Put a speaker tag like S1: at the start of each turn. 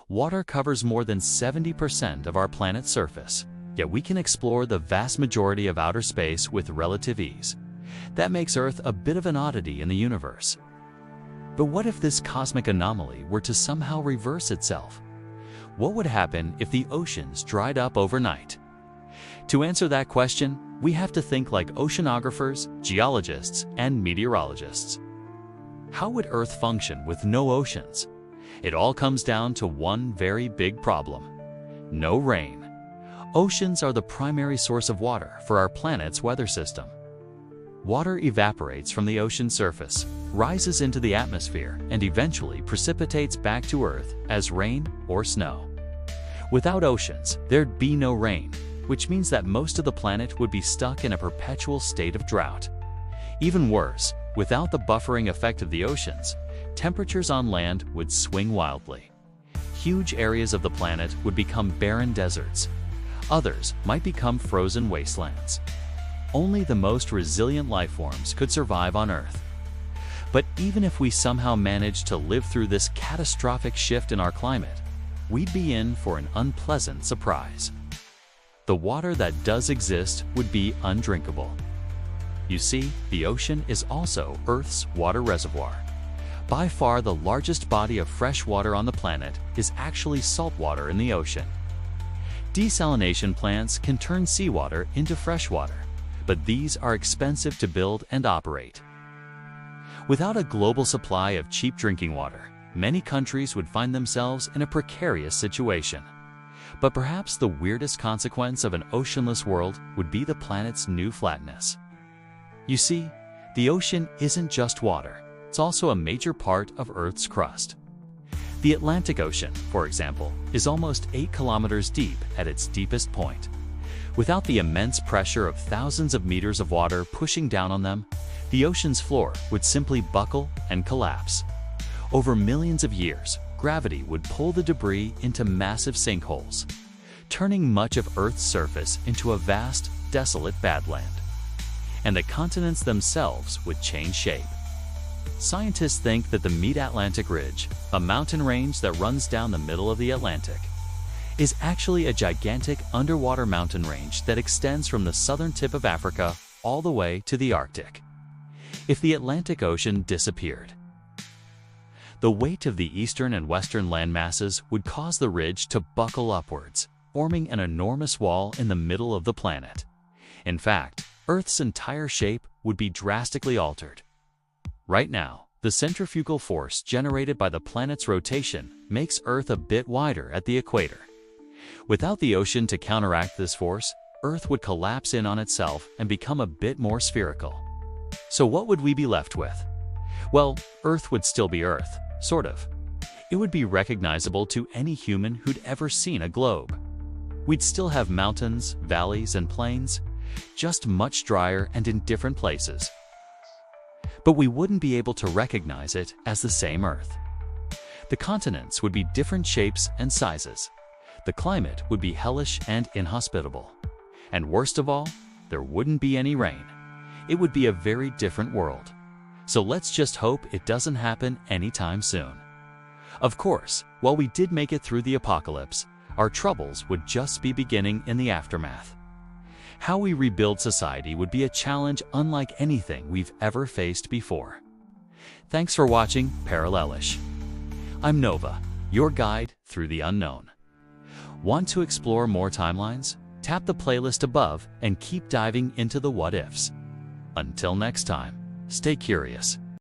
S1: Water covers more than 70% of our planet's surface, yet we can explore the vast majority of outer space with relative ease. That makes Earth a bit of an oddity in the universe. But what if this cosmic anomaly were to somehow reverse itself? What would happen if the oceans dried up overnight? To answer that question, we have to think like oceanographers, geologists, and meteorologists. How would Earth function with no oceans? It all comes down to one very big problem: no rain. Oceans are the primary source of water for our planet's weather system. Water evaporates from the ocean surface, rises into the atmosphere, and eventually precipitates back to Earth as rain or snow. Without oceans, there'd be no rain, which means that most of the planet would be stuck in a perpetual state of drought. Even worse, without the buffering effect of the oceans, temperatures on land would swing wildly. Huge areas of the planet would become barren deserts. Others might become frozen wastelands. Only the most resilient life forms could survive on Earth. But even if we somehow managed to live through this catastrophic shift in our climate, we'd be in for an unpleasant surprise. The water that does exist would be undrinkable. You see, the ocean is also Earth's water reservoir. By far the largest body of fresh water on the planet is actually salt water in the ocean. Desalination plants can turn seawater into fresh water, but these are expensive to build and operate. Without a global supply of cheap drinking water, many countries would find themselves in a precarious situation. But perhaps the weirdest consequence of an oceanless world would be the planet's new flatness. You see, the ocean isn't just water, it's also a major part of Earth's crust. The Atlantic Ocean, for example, is almost 8 kilometers deep at its deepest point. Without the immense pressure of thousands of meters of water pushing down on them, the ocean's floor would simply buckle and collapse. Over millions of years, gravity would pull the debris into massive sinkholes, turning much of Earth's surface into a vast, desolate badland. And the continents themselves would change shape. Scientists think that the Mid-Atlantic Ridge, a mountain range that runs down the middle of the Atlantic, is actually a gigantic underwater mountain range that extends from the southern tip of Africa all the way to the Arctic. If the Atlantic Ocean disappeared, the weight of the eastern and western land masses would cause the ridge to buckle upwards, forming an enormous wall in the middle of the planet. In fact, Earth's entire shape would be drastically altered. Right now, the centrifugal force generated by the planet's rotation makes Earth a bit wider at the equator. Without the ocean to counteract this force, Earth would collapse in on itself and become a bit more spherical. So what would we be left with? Well, Earth would still be Earth, sort of. It would be recognizable to any human who'd ever seen a globe. We'd still have mountains, valleys, and plains, just much drier and in different places. But we wouldn't be able to recognize it as the same Earth. The continents would be different shapes and sizes. The climate would be hellish and inhospitable. And worst of all, there wouldn't be any rain. It would be a very different world. So let's just hope it doesn't happen anytime soon. Of course, while we did make it through the apocalypse, our troubles would just be beginning in the aftermath. How we rebuild society would be a challenge unlike anything we've ever faced before. Thanks for watching Parallelish. I'm Nova, your guide through the unknown. Want to explore more timelines? Tap the playlist above and keep diving into the what-ifs. Until next time, stay curious.